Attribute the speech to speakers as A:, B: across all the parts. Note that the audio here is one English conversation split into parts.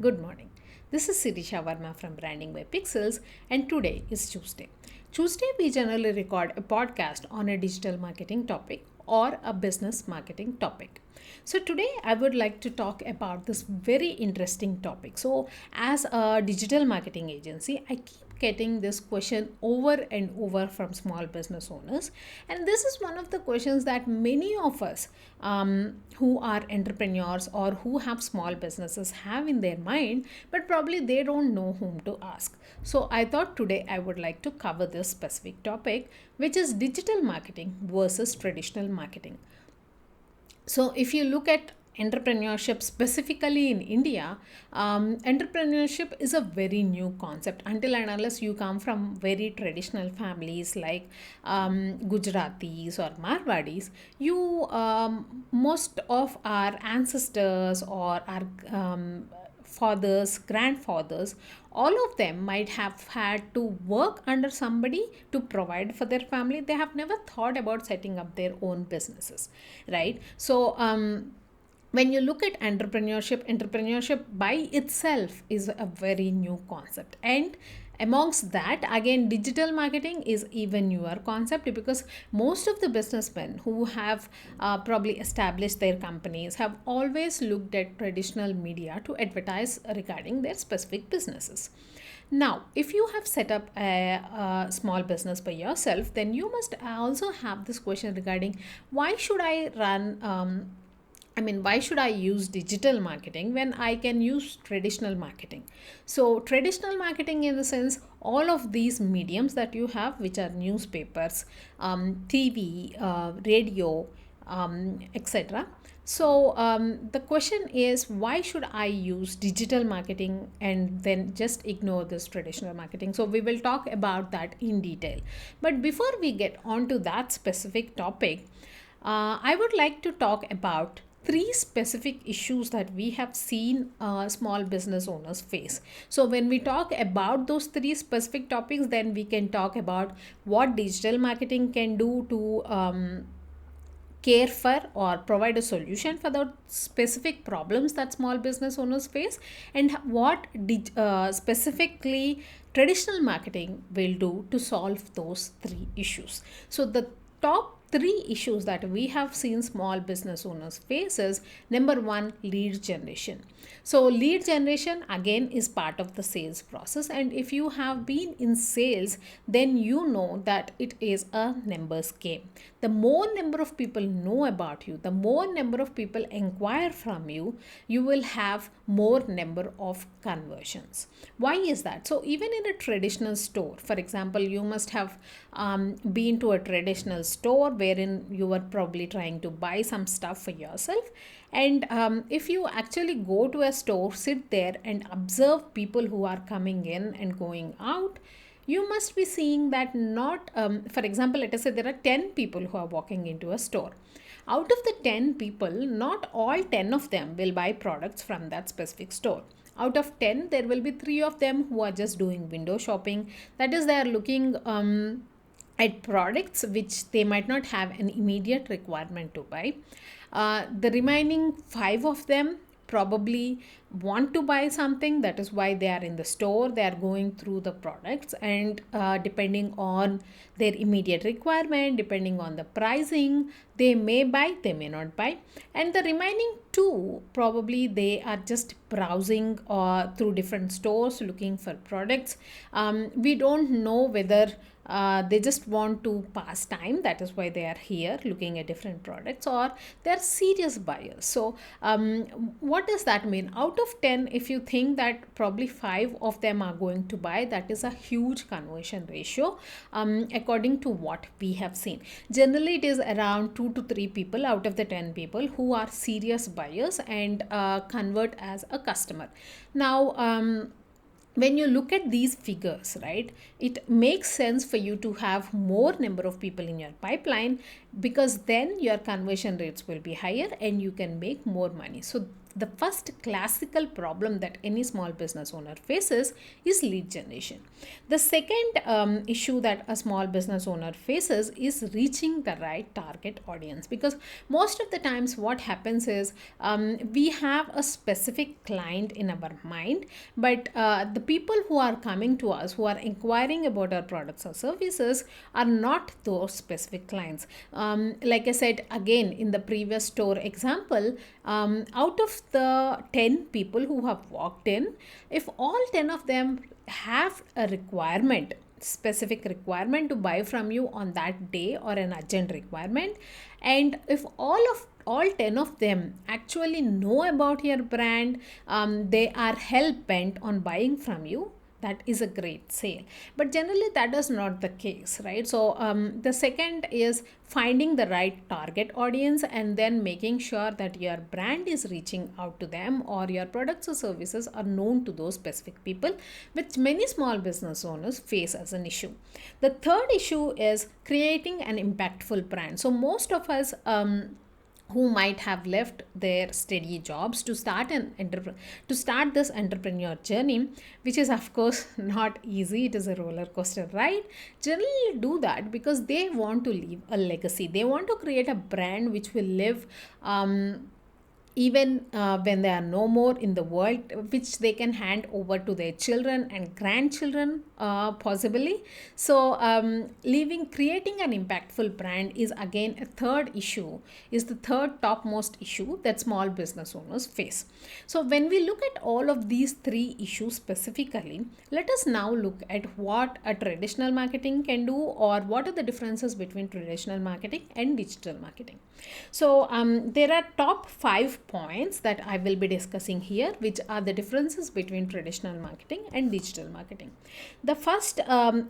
A: Good morning. This is Sirisha Verma from Branding by Pixels, and today is Tuesday. Tuesday, we generally record a podcast on a digital marketing topic or a business marketing topic. So, today I would like to talk about this very interesting topic. So, as a digital marketing agency, I keep getting this question over and over from small business owners, and this is one of the questions that many of us who are entrepreneurs or who have small businesses have in their mind, but probably they don't know whom to ask. So I thought today I would like to cover this specific topic, which is digital marketing versus traditional marketing. So if you look at entrepreneurship specifically in India, entrepreneurship is a very new concept until and unless you come from very traditional families like Gujaratis or Marwadis. You Most of our ancestors or our fathers, grandfathers, all of them might have had to work under somebody to provide for their family. They have never thought about setting up their own businesses, right? When you look at entrepreneurship by itself is a very new concept. And amongst that, again, digital marketing is even newer concept because most of the businessmen who have probably established their companies have always looked at traditional media to advertise regarding their specific businesses. Now, if you have set up a small business by yourself, then you must also have this question regarding why should I run why should I use digital marketing when I can use traditional marketing? So, traditional marketing, in the sense, all of these mediums that you have, which are newspapers, TV, radio, etc. So, the question is, why should I use digital marketing and then just ignore this traditional marketing? So, we will talk about that in detail. But before we get on to that specific topic, I would like to talk about three specific issues that we have seen small business owners face. So, when we talk about those three specific topics, then we can talk about what digital marketing can do to care for or provide a solution for the specific problems that small business owners face, and what specifically traditional marketing will do to solve those three issues. So the top three issues that we have seen small business owners face is: number one, lead generation. So lead generation again is part of the sales process, and if you have been in sales, then you know that it is a numbers game. The more number of people know about you, the more number of people inquire from you, you will have more number of conversions. Why is that? So even in a traditional store, for example, you must have been to a traditional store wherein you were probably trying to buy some stuff for yourself. And if you actually go to a store, sit there and observe people who are coming in and going out, you must be seeing that not, for example, let us say there are 10 people who are walking into a store. Out of the 10 people, not all 10 of them will buy products from that specific store. Out of 10, there will be 3 of them who are just doing window shopping. That is, they are looking at products which they might not have an immediate requirement to buy. The remaining 5 of them probably want to buy something. That is why they are in the store, they are going through the products, and depending on their immediate requirement, depending on the pricing, they may buy, they may not buy. And the remaining 2, probably they are just browsing through different stores looking for products. We don't know whether they just want to pass time, that is why they are here looking at different products, or they're serious buyers. So what does that mean? Out of 10, if you think that probably 5 of them are going to buy, that is a huge conversion ratio, according to what we have seen. Generally it is around 2 to 3 people out of the 10 people who are serious buyers and convert as a customer. Now when you look at these figures, right, it makes sense for you to have more number of people in your pipeline because then your conversion rates will be higher and you can make more money. So the first classical problem that any small business owner faces is lead generation. The second issue that a small business owner faces is reaching the right target audience, because most of the times what happens is we have a specific client in our mind, but the people who are coming to us, who are inquiring about our products or services, are not those specific clients. Like I said again in the previous store example, out of the 10 people who have walked in, if all 10 of them have a requirement, specific requirement to buy from you on that day, or an urgent requirement, and if all 10 of them actually know about your brand, they are hell bent on buying from you, that is a great sale. But generally that is not the case, right? So the second is finding the right target audience and then making sure that your brand is reaching out to them, or your products or services are known to those specific people, which many small business owners face as an issue. The third issue is creating an impactful brand. So most of us who might have left their steady jobs to start this entrepreneur journey, which is of course not easy. It is a roller coaster ride. Generally do that because they want to leave a legacy. They want to create a brand which will live even when they are no more in the world, which they can hand over to their children and grandchildren, possibly. So creating an impactful brand is again a third issue, is the third topmost issue that small business owners face. So when we look at all of these three issues specifically, let us now look at what a traditional marketing can do, or what are the differences between traditional marketing and digital marketing. So there are top 5 points that I will be discussing here, which are the differences between traditional marketing and digital marketing. The first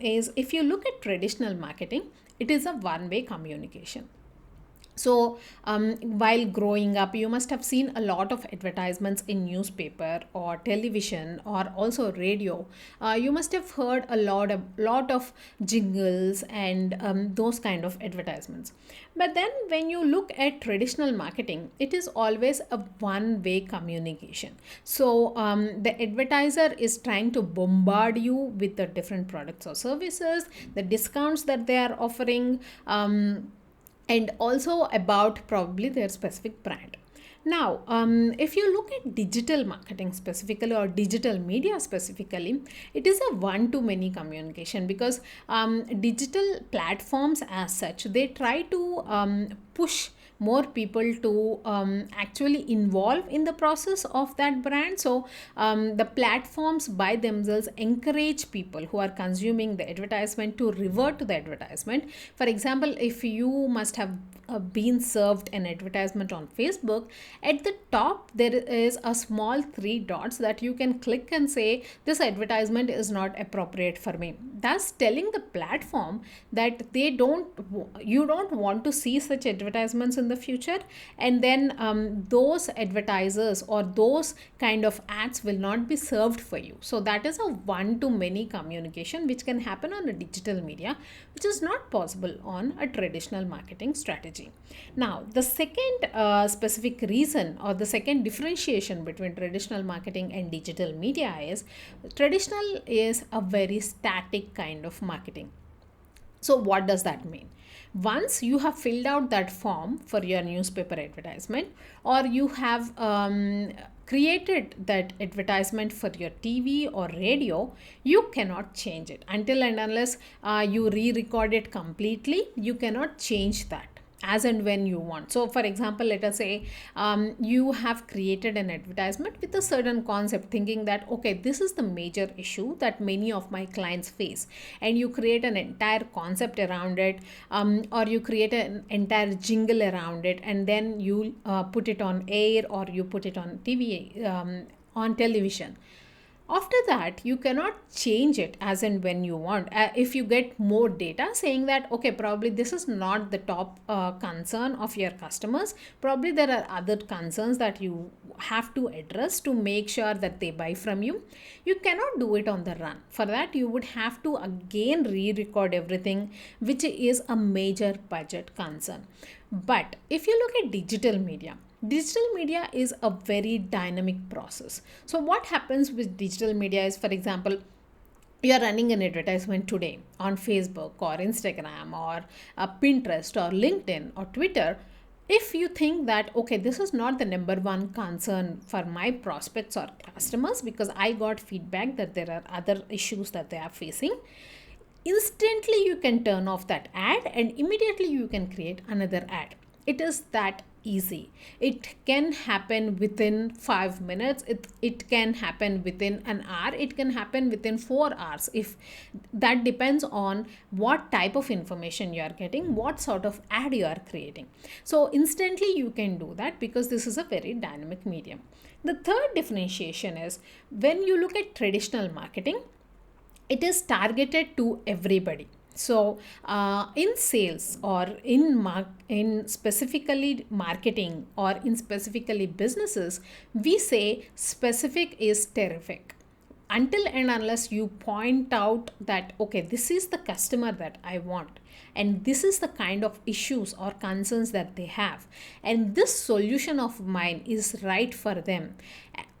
A: is, if you look at traditional marketing, it is a one-way communication. So while growing up, you must have seen a lot of advertisements in newspaper or television or also radio. You must have heard a lot of jingles and those kind of advertisements. But then when you look at traditional marketing, it is always a one-way communication. So the advertiser is trying to bombard you with the different products or services, the discounts that they are offering, and also about probably their specific brand. Now, if you look at digital marketing specifically, or digital media specifically, it is a one-to-many communication, because digital platforms as such, they try to push more people to actually involve in the process of that brand. So the platforms by themselves encourage people who are consuming the advertisement to revert to the advertisement. For example, if you must have been served an advertisement on Facebook, at the top there is a small 3 dots that you can click and say this advertisement is not appropriate for me, thus telling the platform that you don't want to see such advertisements in the future, and then those advertisers or those kind of ads will not be served for you. So that is a one-to-many communication which can happen on a digital media, which is not possible on a traditional marketing strategy. Now, the second specific reason, or the second differentiation between traditional marketing and digital media, is traditional is a very static kind of marketing. So what does that mean? Once you have filled out that form for your newspaper advertisement, or you have created that advertisement for your TV or radio, you cannot change it until and unless you re-record it completely. You cannot change that as and when you want. So for example, let us say you have created an advertisement with a certain concept, thinking that okay, this is the major issue that many of my clients face, and you create an entire concept around it, or you create an entire jingle around it, and then you put it on air, or you put it on TV, on television. After that, you cannot change it as and when you want. If you get more data saying that, okay, probably this is not the top concern of your customers, probably there are other concerns that you have to address to make sure that they buy from you. You cannot do it on the run. For that, you would have to again re-record everything, which is a major budget concern. But if you look at digital media is a very dynamic process. So what happens with digital media is, for example, you are running an advertisement today on Facebook or Instagram or Pinterest or LinkedIn or Twitter. If you think that, okay, this is not the number one concern for my prospects or customers because I got feedback that there are other issues that they are facing, instantly you can turn off that ad and immediately you can create another ad. It is that easy. It can happen within 5 minutes. It can happen within an hour. It can happen within 4 hours. If that depends on what type of information you are getting, what sort of ad you are creating. So instantly you can do that because this is a very dynamic medium. The third differentiation is when you look at traditional marketing, it is targeted to everybody. So in sales or in specifically marketing or in specifically businesses, we say specific is terrific. Until and unless you point out that, okay, this is the customer that I want, and this is the kind of issues or concerns that they have, and this solution of mine is right for them.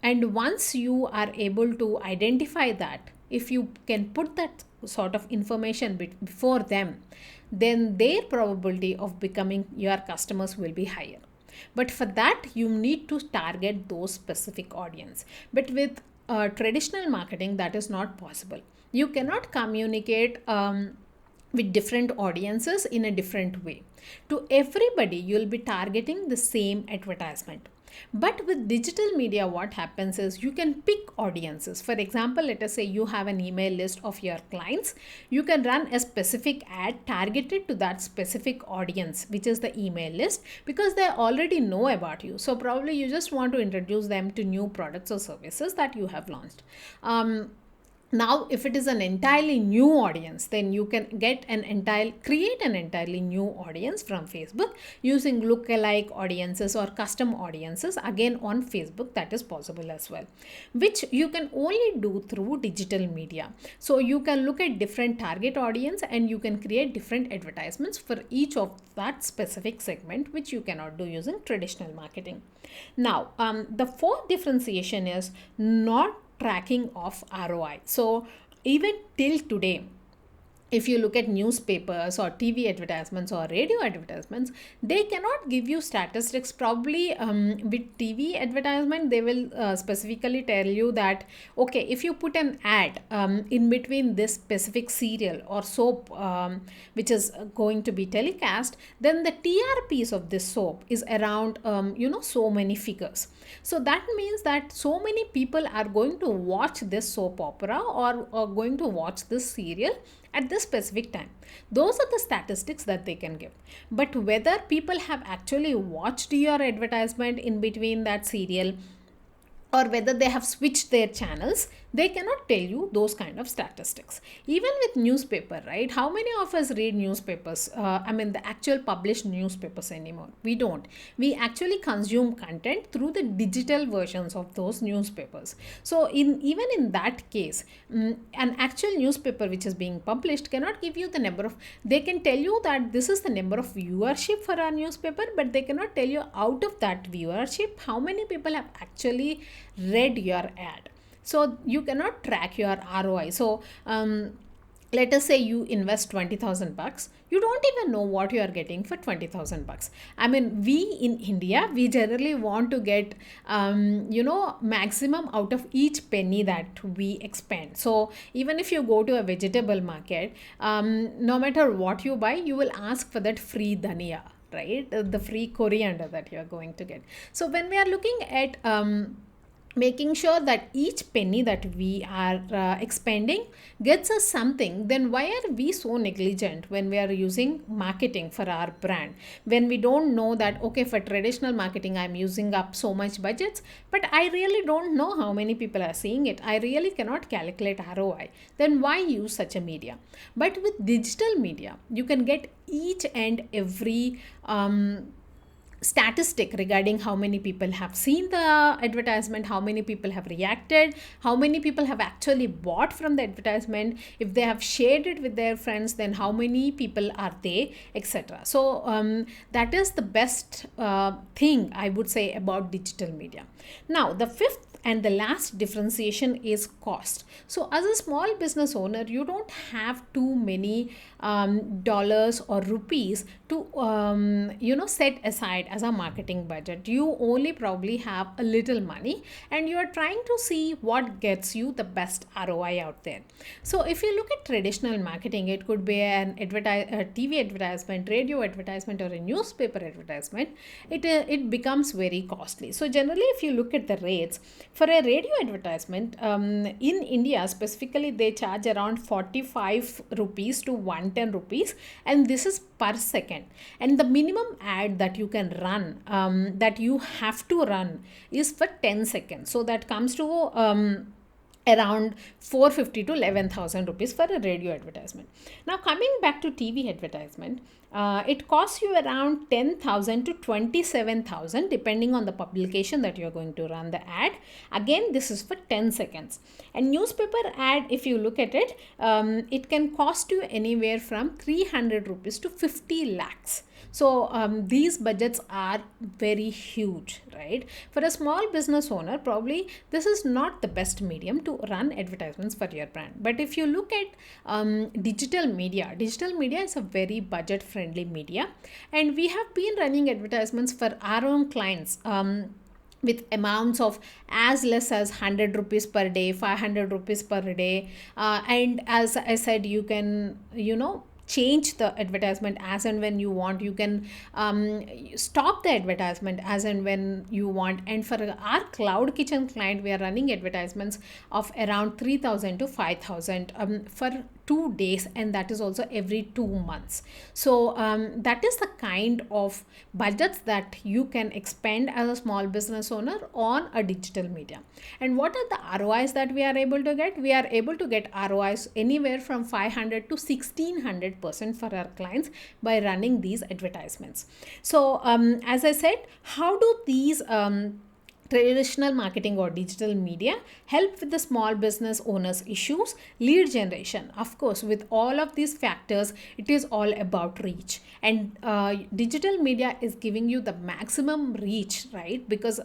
A: And once you are able to identify that, if you can put that sort of information before them, then their probability of becoming your customers will be higher. But for that, you need to target those specific audience. But with traditional marketing, that is not possible. You cannot communicate with different audiences in a different way. To everybody, you'll be targeting the same advertisement. But with digital media, what happens is you can pick audiences. For example, let us say you have an email list of your clients. You can run a specific ad targeted to that specific audience, which is the email list, because they already know about you. So probably you just want to introduce them to new products or services that you have launched. Now, if it is an entirely new audience, then you can create an entirely new audience from Facebook using lookalike audiences or custom audiences, again on Facebook. That is possible as well, which you can only do through digital media. So you can look at different target audience and you can create different advertisements for each of that specific segment, which you cannot do using traditional marketing. Now, the fourth differentiation is not tracking of ROI. So even till today, if you look at newspapers or TV advertisements or radio advertisements, they cannot give you statistics. Probably with TV advertisement, they will specifically tell you that, okay, if you put an ad in between this specific serial or soap which is going to be telecast, then the TRPs of this soap is around so many figures. So that means that so many people are going to watch this soap opera or going to watch this serial at this specific time. Those are the statistics that they can give. But whether people have actually watched your advertisement in between that serial or whether they have switched their channels, they cannot tell you those kind of statistics. Even with newspaper, right? How many of us read newspapers? The actual published newspapers anymore. We don't. We actually consume content through the digital versions of those newspapers. So even in that case, an actual newspaper which is being published cannot give you the number of, they can tell you that this is the number of viewership for our newspaper, but they cannot tell you out of that viewership how many people have actually read your ad. So you cannot track your ROI. So let us say you invest $20,000. You don't even know what you are getting for $20,000. We in India, we generally want to get maximum out of each penny that we expend. So even if you go to a vegetable market, no matter what you buy, you will ask for that free dhania, right? The free coriander that you are going to get. So when we are looking at making sure that each penny that we are expending gets us something, then why are we so negligent when we are using marketing for our brand, when we don't know that okay, for traditional marketing I'm using up so much budgets, but I really don't know how many people are seeing it, I really cannot calculate ROI, then why use such a media? But with digital media you can get each and every statistic regarding how many people have seen the advertisement, how many people have reacted, how many people have actually bought from the advertisement, if they have shared it with their friends, then how many people are they, etc. So that is the best thing I would say about digital media. Now the fifth and the last differentiation is cost. So as a small business owner you don't have too many dollars or rupees to set aside as a marketing budget. You only probably have a little money and you are trying to see what gets you the best ROI out there. So if you look at traditional marketing, it could be a TV advertisement, radio advertisement, or a newspaper advertisement. It becomes very costly. So generally if you look at the rates for a radio advertisement, in India specifically they charge around 45 rupees to 110 rupees, and this is per second. And the minimum ad that you can run, that you have to run, is for 10 seconds. So that comes to around 450 to 11,000 rupees for a radio advertisement. Now coming back to TV advertisement, it costs you around 10,000 to 27,000 depending on the publication that you're going to run the ad. Again, this is for 10 seconds. And newspaper ad, if you look at it, it can cost you anywhere from 300 rupees to 50 lakhs. So these budgets are very huge, right? For a small business owner, probably this is not the best medium to run advertisements for your brand. But if you look at digital media is a very budget friendly media, and we have been running advertisements for our own clients with amounts of as less as 100 rupees per day, 500 rupees per day, and as I said, you can change the advertisement as and when you want. You can stop the advertisement as and when you want. And for our cloud kitchen client, we are running advertisements of around 3,000 to 5,000 for 2 days, and that is also every 2 months. So that is the kind of budgets that you can expend as a small business owner on a digital media. And what are the ROIs that we are able to get? We are able to get ROIs anywhere from 500 to 1600% for our clients by running these advertisements. So as I said, how do these traditional marketing or digital media help with the small business owners issues? Lead generation, of course, with all of these factors, it is all about reach, and digital media is giving you the maximum reach, right? Because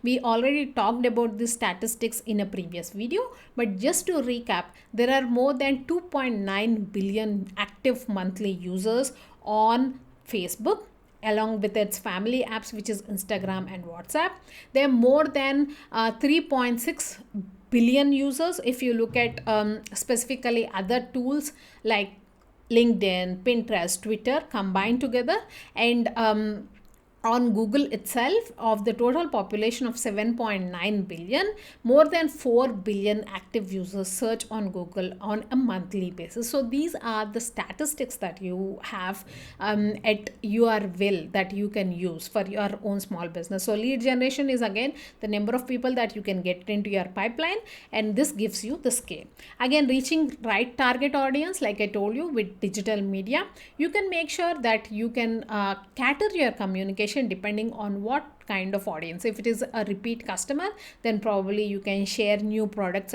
A: we already talked about the statistics in a previous video, but just to recap, there are more than 2.9 billion active monthly users on Facebook, along with its family apps, which is Instagram and WhatsApp. There are more than 3.6 billion users if you look at specifically other tools like LinkedIn, Pinterest, Twitter combined together. And on Google itself, of the total population of 7.9 billion, more than 4 billion active users search on Google on a monthly basis. So these are the statistics that you have at your will that you can use for your own small business. So lead generation is again the number of people that you can get into your pipeline, and this gives you the scale. Again, reaching right target audience, like I told you, with digital media, you can make sure that you can cater your communication depending on what kind of audience. If it is a repeat customer, then probably you can share new products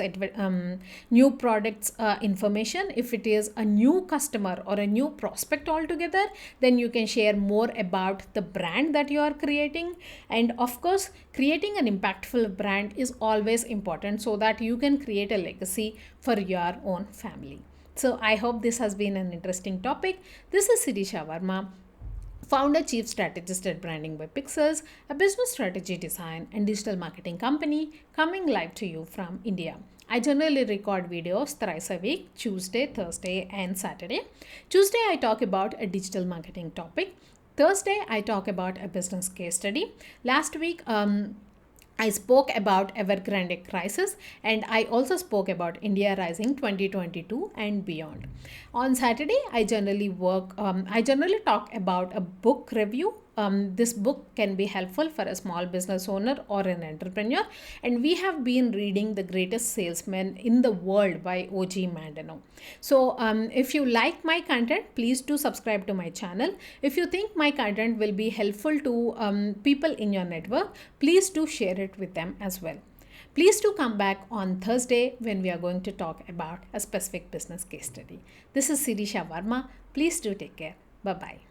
A: information. If it is a new customer or a new prospect altogether, then you can share more about the brand that you are creating. And of course, creating an impactful brand is always important so that you can create a legacy for your own family. So I hope this has been an interesting topic. This is Sirisha Verma, founder chief strategist at Branding by Pixels, a business strategy design and digital marketing company coming live to you from India. I generally record videos thrice a week, Tuesday, Thursday, and Saturday. Tuesday, I talk about a digital marketing topic. Thursday, I talk about a business case study. Last week, I spoke about Evergrande crisis, and I also spoke about India Rising 2022 and beyond. On Saturday, I generally talk about a book review. This book can be helpful for a small business owner or an entrepreneur, and we have been reading The Greatest Salesman in the World by O.G. Mandano. So, if you like my content, please do subscribe to my channel. If you think my content will be helpful to people in your network, please do share it with them as well. Please do come back on Thursday when we are going to talk about a specific business case study. This is Sirisha Varma. Please do take care. Bye bye.